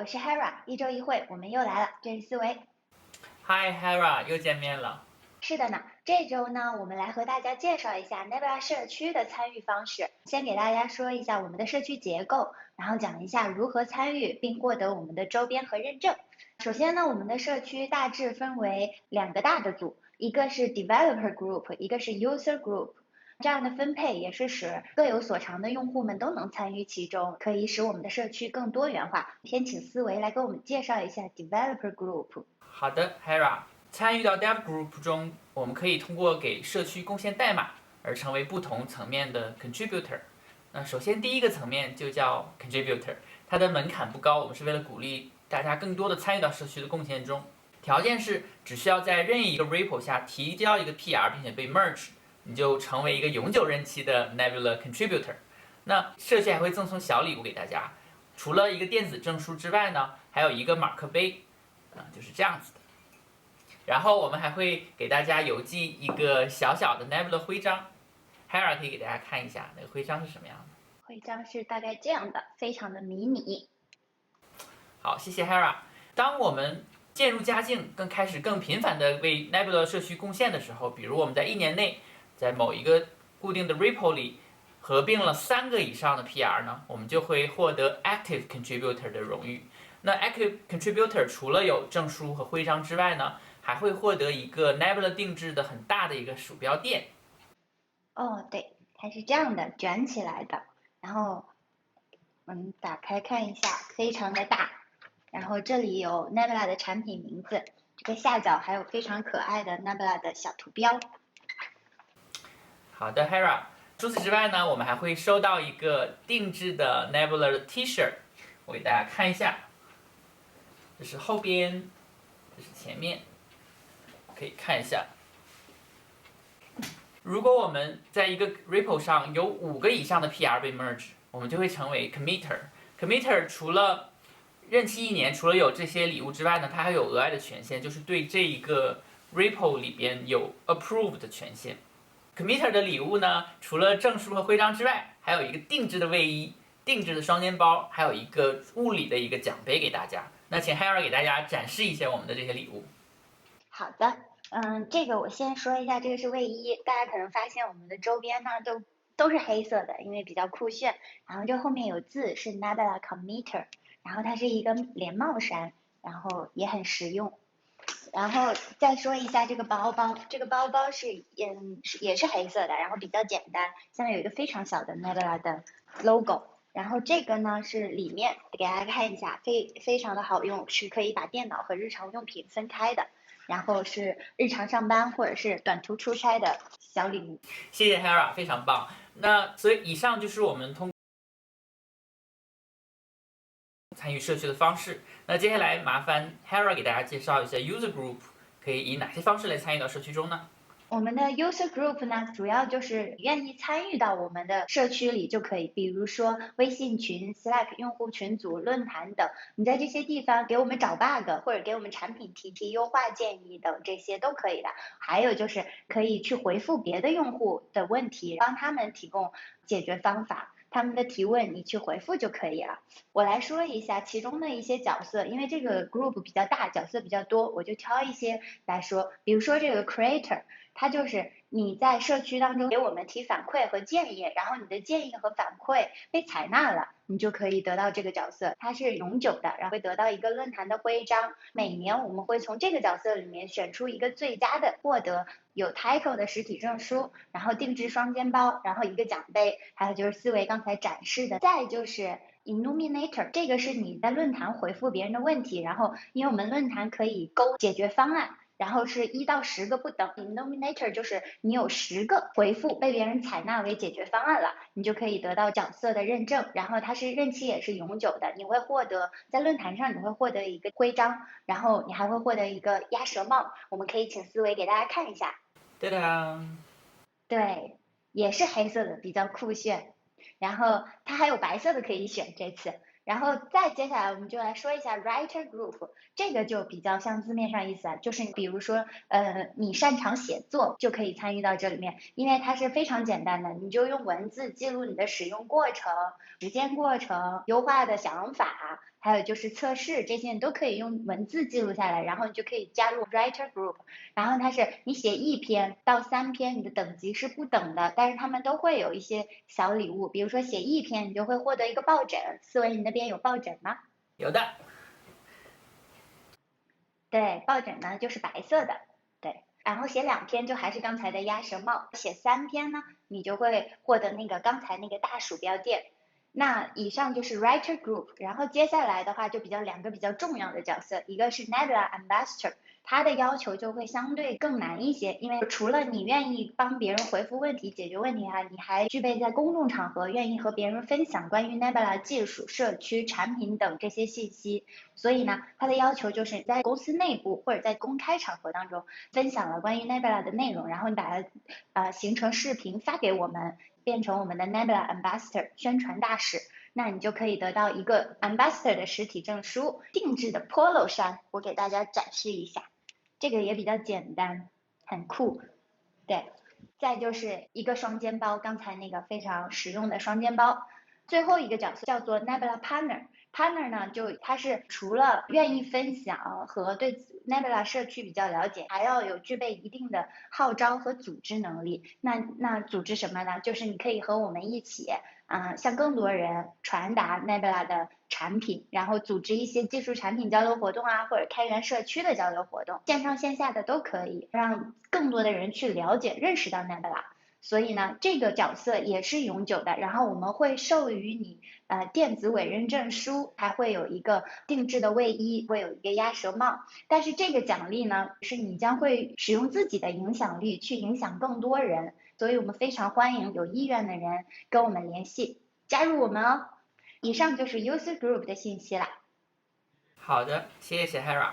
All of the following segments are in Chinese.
我是 Hera，一周一会，我们又来了，这是思维。Hi Hera，又见面了。是的呢，这周呢，我们来和大家介绍一下 Nebula 社区的参与方式。先给大家说一下我们的社区结构，然后讲一下如何参与并获得我们的周边和认证。首先呢，我们的社区大致分为2个大的组，一个是 Developer Group，一个是 User Group。这样的分配也是使各有所长的用户们都能参与其中，可以使我们的社区更多元化。先请思维来给我们介绍一下 Developer Group。好的 Hera，参与到 Dev Group 中，我们可以通过给社区贡献代码而成为不同层面的 Contributor。那首先第一个层面就叫 Contributor， 它的门槛不高，我们是为了鼓励大家更多的参与到社区的贡献中。条件是只需要在任意一个 repo 下提交一个 PR， 并且被 merge， 你就成为一个永久任期的 Nebula Contributor。那社区还会赠送小礼物给大家，除了一个电子证书之外呢，还有一个马克杯，就是这样子的。然后我们还会给大家邮寄一个小小的 Nebula 徽章 ，Hera 可以给大家看一下那个徽章是什么样的。徽章是大概这样的，非常的迷你。好，谢谢 Hera。当我们渐入佳境，开始更频繁的为 Nebula 社区贡献的时候，比如我们在1年内，在某一个固定的 repo 里合并了3个以上的 PR 呢，我们就会获得 Active Contributor 的荣誉。那 Active Contributor 除了有证书和徽章之外呢，还会获得一个 Nebula 定制的很大的一个鼠标垫。哦，对，它是这样的，卷起来的。然后我们打开看一下，非常的大。然后这里有 Nebula 的产品名字，这个下角还有非常可爱的 Nebula 的小图标。好的 Hera。除此之外呢，我们还会收到一个定制的 Nebula 的 T-shirt， 我给大家看一下。这是后边，这是前面，可以看一下。如果我们在一个 repo 上有5个以上的 PR 被 merge， 我们就会成为 committer。committer 除了任期1年，除了有这些礼物之外呢，它还有额外的权限，就是对这一个 repo 里边有 approve 的权限。committer 的礼物呢，除了证书和徽章之外，还有一个定制的卫衣、定制的双肩包，还有一个物理的一个奖杯给大家。那请 Hera 给大家展示一下我们的这些礼物。好的，这个我先说一下，这个是卫衣，大家可能发现我们的周边呢都是黑色的，因为比较酷炫。然后这后面有字是 Nebula Committer， 然后它是一个连帽衫，然后也很实用。然后再说一下这个包包，这个包包也是黑色的，然后比较简单，下面有一个非常小的 Nebula 的 logo。然后这个呢是里面给大家看一下，非常的好用，是可以把电脑和日常用品分开的。然后是日常上班或者是短途出差的小礼物。谢谢 Hera， 非常棒。那所以以上就是我们通过参与社区的方式。那接下来麻烦 Hera 给大家介绍一下 User Group 可以以哪些方式来参与到社区中呢？我们的 user group 呢，主要就是愿意参与到我们的社区里就可以，比如说微信群、Slack 用户群组、论坛等，你在这些地方给我们找 bug 或者给我们产品提优化建议等，这些都可以的。还有就是可以去回复别的用户的问题，帮他们提供解决方法。他们的提问你去回复就可以了。我来说一下其中的一些角色，因为这个 group 比较大，角色比较多，我就挑一些来说。比如说这个 creator， 它就是你在社区当中给我们提反馈和建议，然后你的建议和反馈被采纳了，你就可以得到这个角色，它是永久的，然后会得到一个论坛的徽章。每年我们会从这个角色里面选出一个最佳的，获得有 title 的实体证书，然后定制双肩包，然后一个奖杯，还有就是思维刚才展示的。再就是 Illuminator， 这个是你在论坛回复别人的问题，然后因为我们论坛可以勾解决方案，然后是1到10个不等。Illuminator 就是你有10个回复被别人采纳为解决方案了，你就可以得到角色的认证，然后它是任期也是永久的，你会获得在论坛上你会获得一个徽章，然后你还会获得一个鸭舌帽，我们可以请思维给大家看一下。哒哒，对，也是黑色的，比较酷炫。然后它还有白色的可以选这次。然后再接下来我们就来说一下 writer group， 这个就比较像字面上意思啊，就是比如说你擅长写作就可以参与到这里面，因为它是非常简单的，你就用文字记录你的使用过程、实践过程、优化的想法，还有就是测试，这些你都可以用文字记录下来，然后你就可以加入 writer group。然后它是你写1篇到3篇，你的等级是不等的，但是他们都会有一些小礼物，比如说写1篇，你就会获得一个抱枕。思维，你那边有抱枕吗？有的。对，抱枕呢就是白色的，对。然后写2篇就还是刚才的鸭舌帽，写3篇呢，你就会获得那个刚才那个大鼠标垫。那以上就是 writer group，然后接下来的话就2个比较重要的角色，一个是 Nebula Ambassador，它的要求就会相对更难一些，因为除了你愿意帮别人回复问题、解决问题你还具备在公众场合愿意和别人分享关于 Nebula 技术、社区、产品等这些信息。所以呢，它的要求就是在公司内部或者在公开场合当中分享了关于 Nebula 的内容，然后你把它形成视频发给我们，变成我们的 Nebula Ambassador 宣传大使，那你就可以得到一个 Ambassador 的实体证书，定制的 Polo 衫，我给大家展示一下，这个也比较简单，很酷，对。再就是一个双肩包，刚才那个非常实用的双肩包。最后一个角色叫做 Nebula Partner。Partner 呢，就他是除了愿意分享和对 Nebula 社区比较了解，还要有具备一定的号召和组织能力。那组织什么呢？就是你可以和我们一起向更多人传达 Nebula 的产品，然后组织一些技术产品交流活动或者开源社区的交流活动，线上线下的都可以，让更多的人去了解认识到 Nebula。所以呢，这个角色也是永久的，然后我们会授予你电子委任证书，还会有一个定制的卫衣，会有一个鸭舌帽。但是这个奖励呢，是你将会使用自己的影响力去影响更多人，所以我们非常欢迎有意愿的人跟我们联系，加入我们哦。以上就是 User Group 的信息啦。好的，谢谢 Hera。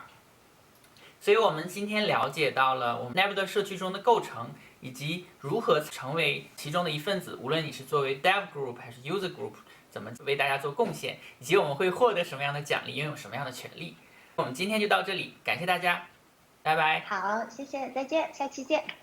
所以我们今天了解到了我们 Nebula 社区中的构成，以及如何成为其中的一份子，无论你是作为 Dev Group 还是 User Group， 怎么为大家做贡献，以及我们会获得什么样的奖励，拥有什么样的权利。我们今天就到这里，感谢大家，拜拜。好，谢谢，再见，下期见。